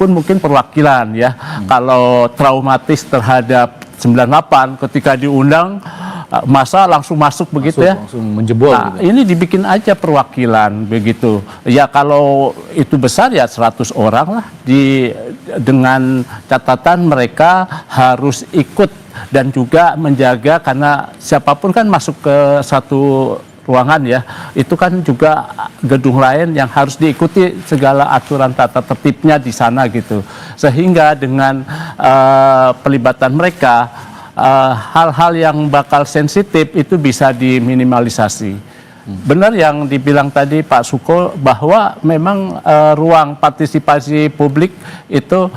pun mungkin perwakilan ya. Kalau traumatis terhadap 98 ketika diundang masa langsung masuk begitu ya. Langsung menjebol. Nah, gitu. ini dibikin aja perwakilan begitu. Ya kalau itu besar ya 100 orang lah dengan catatan mereka harus ikut dan juga menjaga karena siapapun kan masuk ke satu ruangan ya, itu kan juga gedung lain yang harus diikuti segala aturan tata tertibnya di sana gitu. Sehingga dengan pelibatan mereka hal-hal yang bakal sensitif itu bisa diminimalisasi. Benar yang dibilang tadi Pak Suko bahwa memang ruang partisipasi publik itu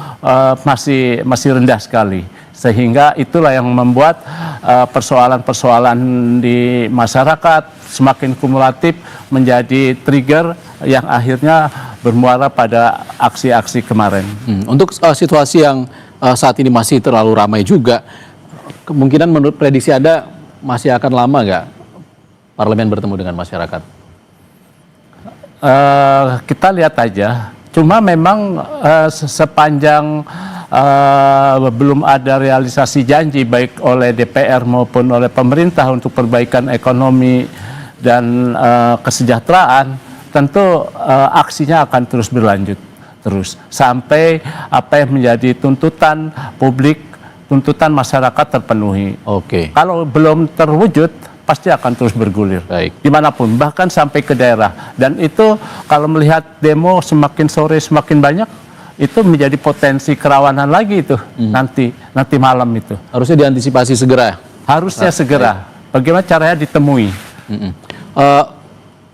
masih rendah sekali. Sehingga itulah yang membuat persoalan-persoalan di masyarakat semakin kumulatif menjadi trigger yang akhirnya bermuara pada aksi-aksi kemarin. Untuk situasi yang saat ini masih terlalu ramai juga, kemungkinan menurut prediksi Anda masih akan lama nggak parlemen bertemu dengan masyarakat? Kita lihat aja. Cuma memang sepanjang belum ada realisasi janji baik oleh DPR maupun oleh pemerintah untuk perbaikan ekonomi dan kesejahteraan, tentu aksinya akan terus berlanjut terus sampai apa yang menjadi tuntutan publik, tuntutan masyarakat terpenuhi. Oke. Kalau belum terwujud, pasti akan terus bergulir. Baik. Dimanapun, bahkan sampai ke daerah. Dan itu kalau melihat demo semakin sore semakin banyak, itu menjadi potensi kerawanan lagi itu nanti malam itu. Harusnya diantisipasi segera. Harusnya segera. Bagaimana caranya ditemui?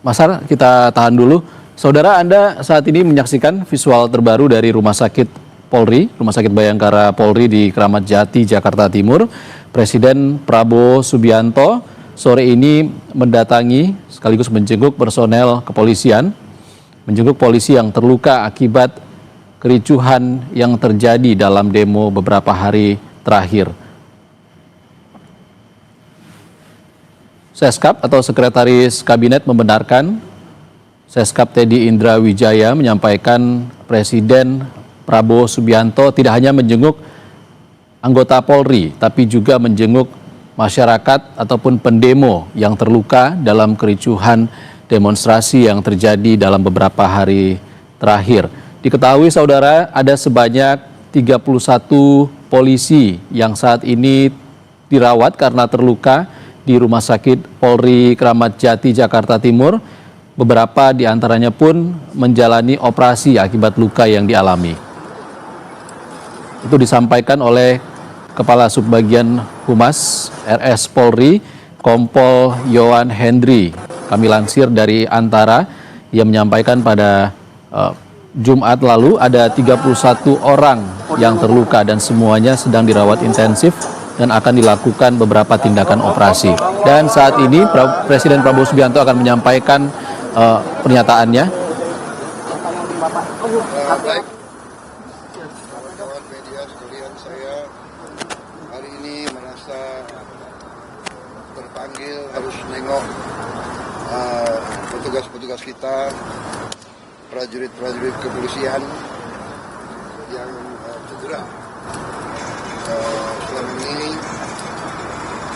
Mas Har, kita tahan dulu. Saudara, Anda saat ini menyaksikan visual terbaru dari Rumah Sakit Polri, Rumah Sakit Bayangkara Polri di Kramat Jati, Jakarta Timur. Presiden Prabowo Subianto sore ini mendatangi sekaligus menjenguk personel kepolisian, menjenguk polisi yang terluka akibat kericuhan yang terjadi dalam demo beberapa hari terakhir. Seskap atau Sekretaris Kabinet membenarkan Seskap Teddy Indra Wijaya menyampaikan Presiden Prabowo Subianto tidak hanya menjenguk anggota Polri, tapi juga menjenguk masyarakat ataupun pendemo yang terluka dalam kericuhan demonstrasi yang terjadi dalam beberapa hari terakhir. Diketahui saudara, ada sebanyak 31 polisi yang saat ini dirawat karena terluka di Rumah Sakit Polri Kramat Jati, Jakarta Timur. Beberapa di antaranya pun menjalani operasi akibat luka yang dialami. Itu disampaikan oleh Kepala Subbagian Humas RS Polri, Kompol Yohan Hendri. Kami lansir dari Antara, yang menyampaikan pada Jumat lalu ada 31 orang yang terluka dan semuanya sedang dirawat intensif dan akan dilakukan beberapa tindakan operasi. Dan saat ini Presiden Prabowo Subianto akan menyampaikan pernyataannya. Kawan media sekalian, saya hari ini merasa terpanggil harus nengok petugas-petugas kita, prajurit-prajurit kepolisian yang cedera. Selama ini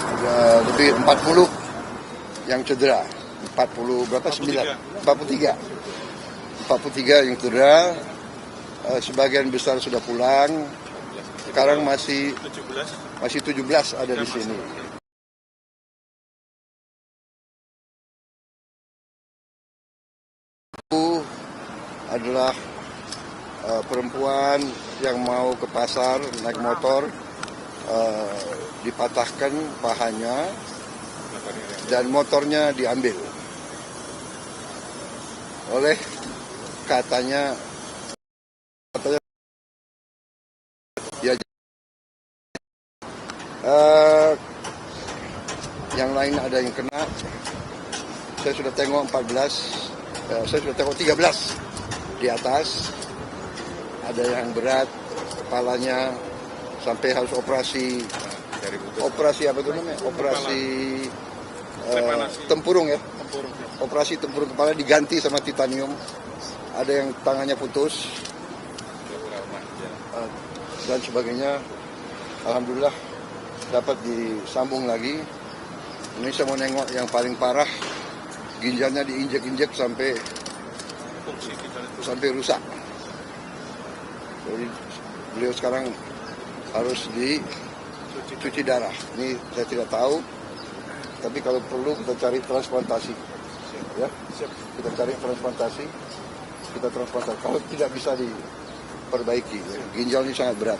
ada lebih 40 yang cedera. 40 berapa? 43 yang cedera. Sebagian besar sudah pulang. Sekarang masih 17 ada di sini. Itu adalah perempuan yang mau ke pasar naik motor, dipatahkan pahanya dan motornya diambil oleh katanya ya, yang lain ada yang kena. Saya sudah tengok 14, saya sudah tengok 13 di atas, ada yang berat kepalanya sampai harus operasi apa itu namanya, operasi tempurung ya, operasi tempurung kepala diganti sama titanium. Ada yang tangannya putus. dan sebagainya. Alhamdulillah dapat disambung lagi. Ini saya mau nengok yang paling parah, ginjalnya diinjek-injek sampai rusak. Jadi beliau sekarang harus dicuci darah. Ini saya tidak tahu, tapi kalau perlu kita cari transplantasi. Ya, kita cari transplantasi, Kalau tidak bisa diperbaiki, ya. Ginjal ini sangat berat.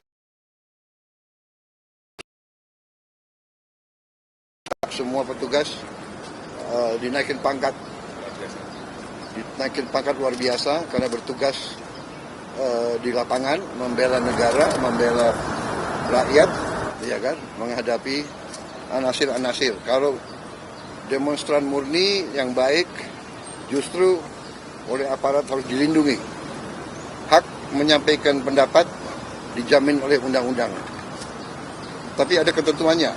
Semua petugas dinaikin pangkat luar biasa karena bertugas di lapangan membela negara, membela rakyat, ya kan, menghadapi anasir-anasir. Kalau demonstran murni yang baik justru oleh aparat harus dilindungi. Hak menyampaikan pendapat dijamin oleh undang-undang. Tapi ada ketentuannya.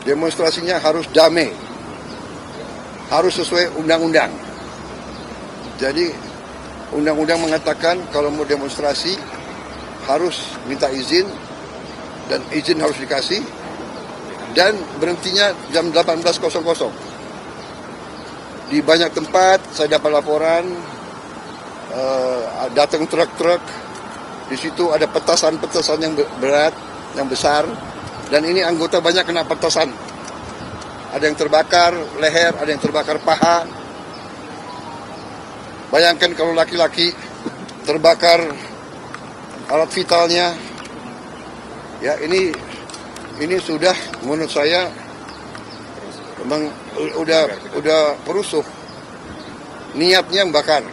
Demonstrasinya harus damai, harus sesuai undang-undang. Jadi undang-undang mengatakan kalau mau demonstrasi harus minta izin, dan izin harus dikasih, dan berhentinya jam 18.00. Di banyak tempat saya dapat laporan datang truk-truk, di situ ada petasan-petasan yang berat, yang besar. Dan ini anggota banyak kena petasan. Ada yang terbakar leher, ada yang terbakar paha. Bayangkan kalau laki-laki terbakar alat vitalnya. Ya, ini sudah menurut saya memang udah perusuh. Niatnya membakar.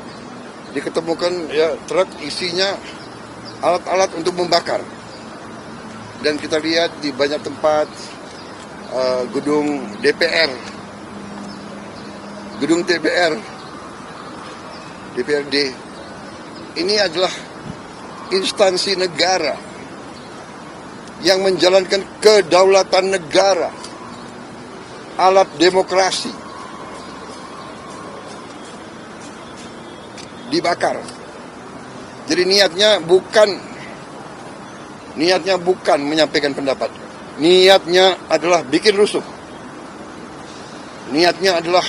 Diketemukan ya truk isinya alat-alat untuk membakar. Dan kita lihat di banyak tempat gedung DPR, gedung DPRD, ini adalah instansi negara yang menjalankan kedaulatan negara, alat demokrasi, dibakar. Jadi niatnya bukan menyampaikan pendapat. Niatnya adalah bikin rusuh. Niatnya adalah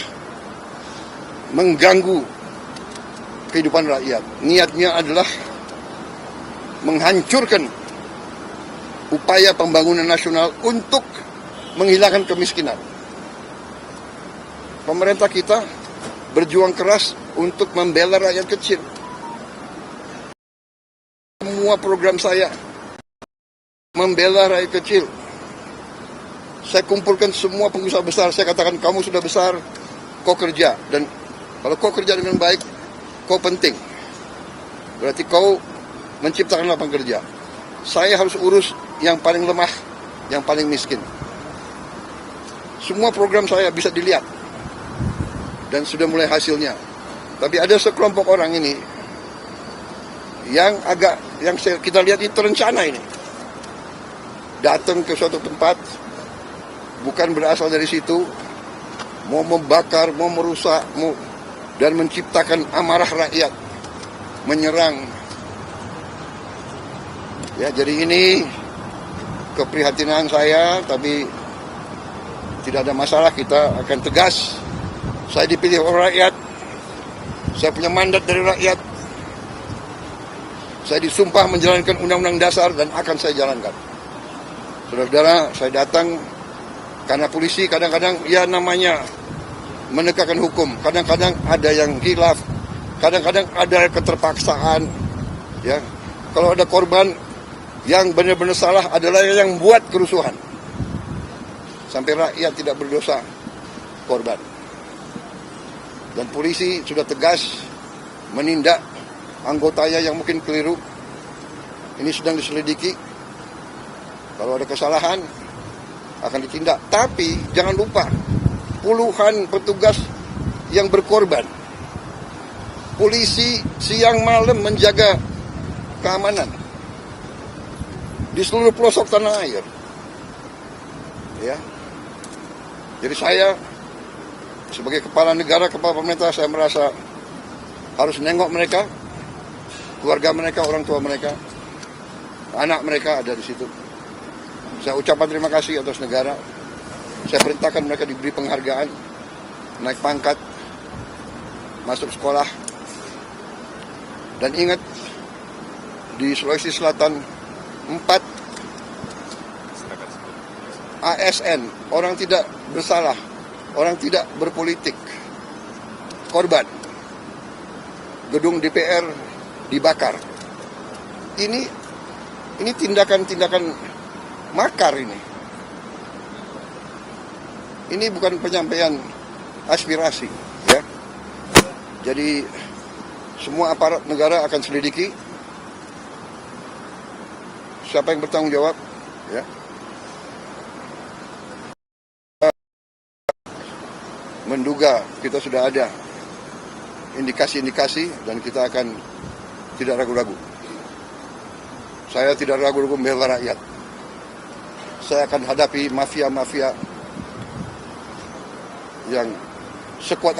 mengganggu kehidupan rakyat. Niatnya adalah menghancurkan upaya pembangunan nasional untuk menghilangkan kemiskinan. Pemerintah kita berjuang keras untuk membela rakyat kecil. Semua program saya membela rakyat kecil. Saya kumpulkan semua pengusaha besar. Saya katakan, kamu sudah besar, kau kerja. Dan kalau kau kerja dengan baik, kau penting. Berarti kau menciptakan lapangan kerja. Saya harus urus yang paling lemah, yang paling miskin. Semua program saya bisa dilihat. Dan sudah mulai hasilnya. Tapi ada sekelompok orang ini yang kita lihat itu terencana ini. Datang ke suatu tempat, bukan berasal dari situ, mau membakar, mau merusak, dan menciptakan amarah rakyat, menyerang. Ya, jadi ini keprihatinan saya, tapi tidak ada masalah, kita akan tegas. Saya dipilih oleh rakyat, saya punya mandat dari rakyat, saya disumpah menjalankan undang-undang dasar dan akan saya jalankan. Saudara-saudara, saya datang karena polisi kadang-kadang ya namanya menegakkan hukum. Kadang-kadang ada yang khilaf, kadang-kadang ada keterpaksaan. Ya, kalau ada korban yang benar-benar salah adalah yang buat kerusuhan. Sampai rakyat tidak berdosa, korban. Dan polisi sudah tegas menindak anggotanya yang mungkin keliru. Ini sedang diselidiki. Kalau ada kesalahan akan ditindak. Tapi jangan lupa puluhan petugas yang berkorban. Polisi siang malam menjaga keamanan di seluruh pelosok tanah air. Ya. Jadi saya sebagai kepala negara, kepala pemerintah, saya merasa harus nengok mereka keluarga mereka, orang tua mereka, anak mereka ada di situ. Saya ucapkan terima kasih atas negara. Saya perintahkan mereka diberi penghargaan, naik pangkat, masuk sekolah. Dan ingat, di Sulawesi Selatan 4 ASN, orang tidak bersalah, orang tidak berpolitik, korban. Gedung DPR dibakar. Ini tindakan-tindakan makar ini. Ini bukan penyampaian aspirasi, ya. Jadi semua aparat negara akan selidiki siapa yang bertanggung jawab, ya. Menduga kita sudah ada indikasi-indikasi dan kita akan tidak ragu-ragu. Saya tidak ragu-ragu membela rakyat. Saya akan hadapi mafia-mafia yang sekuat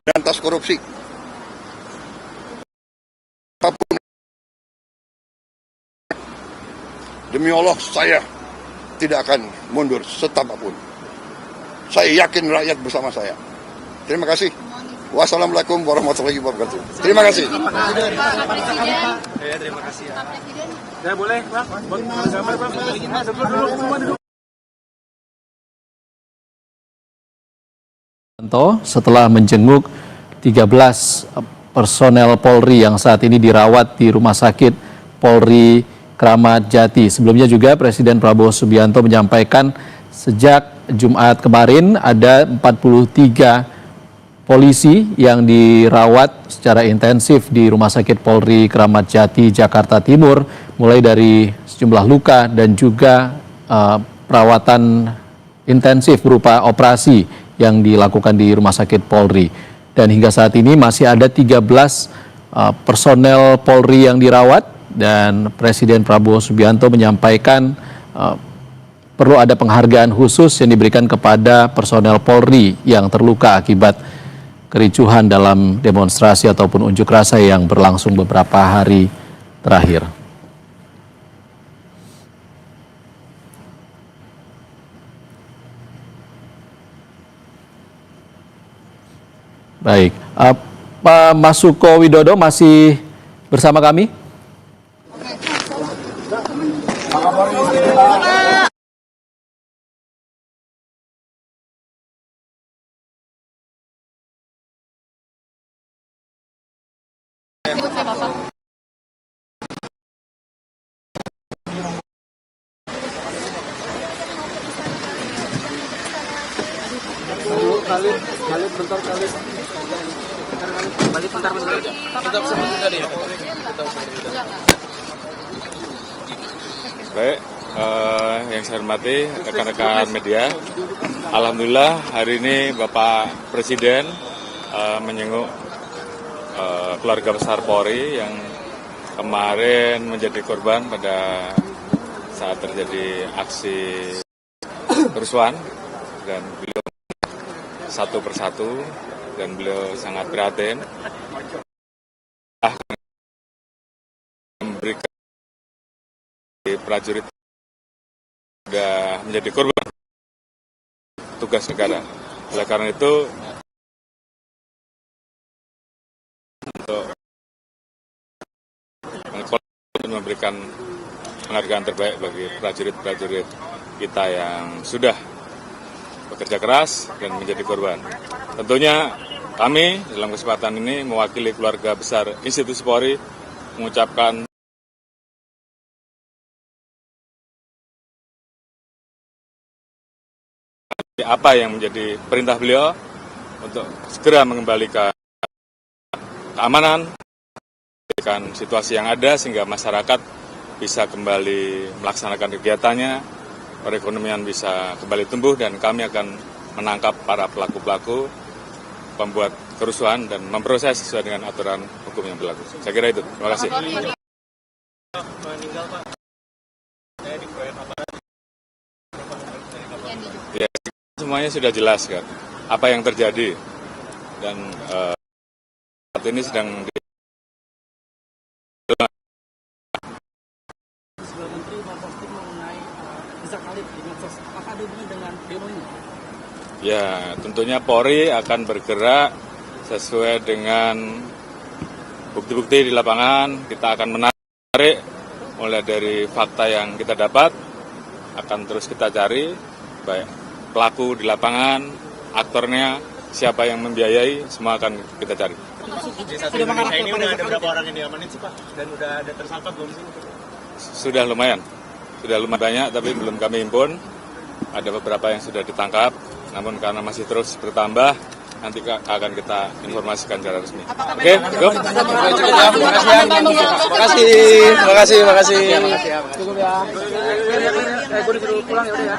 berantas korupsi. Apapun. Demi Allah, saya tidak akan mundur setapapun. Saya yakin rakyat bersama saya. Terima kasih. Wassalamualaikum warahmatullahi wabarakatuh. Terima kasih. Pak Presiden. Terima kasih. Pak Presiden. Ya boleh, Pak. Gambar, Pak. Duduk. Setelah menjenguk 13 personel Polri yang saat ini dirawat di Rumah Sakit Polri Kramat Jati. Sebelumnya juga Presiden Prabowo Subianto menyampaikan sejak Jumat kemarin ada 43 polisi yang dirawat secara intensif di Rumah Sakit Polri Kramat Jati, Jakarta Timur, mulai dari sejumlah luka dan juga perawatan intensif berupa operasi yang dilakukan di Rumah Sakit Polri. Dan hingga saat ini masih ada 13 personel Polri yang dirawat, dan Presiden Prabowo Subianto menyampaikan perlu ada penghargaan khusus yang diberikan kepada personel Polri yang terluka akibat kericuhan dalam demonstrasi ataupun unjuk rasa yang berlangsung beberapa hari terakhir. Baik, Pak Masuko Widodo masih bersama kami? Baik, yang saya hormati rekan-rekan media, alhamdulillah hari ini Bapak Presiden menjenguk keluarga besar Polri yang kemarin menjadi korban pada saat terjadi aksi kerusuhan, dan beliau satu persatu dan beliau sangat prihatin memberikan prajurit sudah menjadi korban tugas negara. Oleh karena itu, untuk memberikan penghargaan terbaik bagi prajurit-prajurit kita yang sudah bekerja keras dan menjadi korban. Tentunya kami dalam kesempatan ini mewakili keluarga besar institusi Polri mengucapkan apa yang menjadi perintah beliau untuk segera mengembalikan keamanan, memperbaiki situasi yang ada sehingga masyarakat bisa kembali melaksanakan kegiatannya, perekonomian bisa kembali tumbuh, dan kami akan menangkap para pelaku-pelaku pembuat kerusuhan dan memproses sesuai dengan aturan hukum yang berlaku. Saya kira itu. Terima kasih. Ya, semuanya sudah jelas kan apa yang terjadi. dan saat ini sedang Sebagai Menteri memposting mengenai Riza Khalid di medsos, apakah ada hubungan dengan demo ini? Ya, tentunya Polri akan bergerak sesuai dengan bukti-bukti di lapangan. Kita akan menarik mulai dari fakta yang kita dapat, akan terus kita cari, baik pelaku di lapangan, aktornya, siapa yang membiayai, semua akan kita cari. Di satu Indonesia ini udah ada berapa orang yang diamanin sih Pak? Dan udah ada tersangka belum sih? Sudah lumayan banyak, tapi belum kami himpun. Ada beberapa yang sudah ditangkap, namun karena masih terus bertambah, nanti akan kita informasikan secara resmi. Oke, cukup. Terima kasih. Cukup ya. Gue disuruh pulang ya udah ya.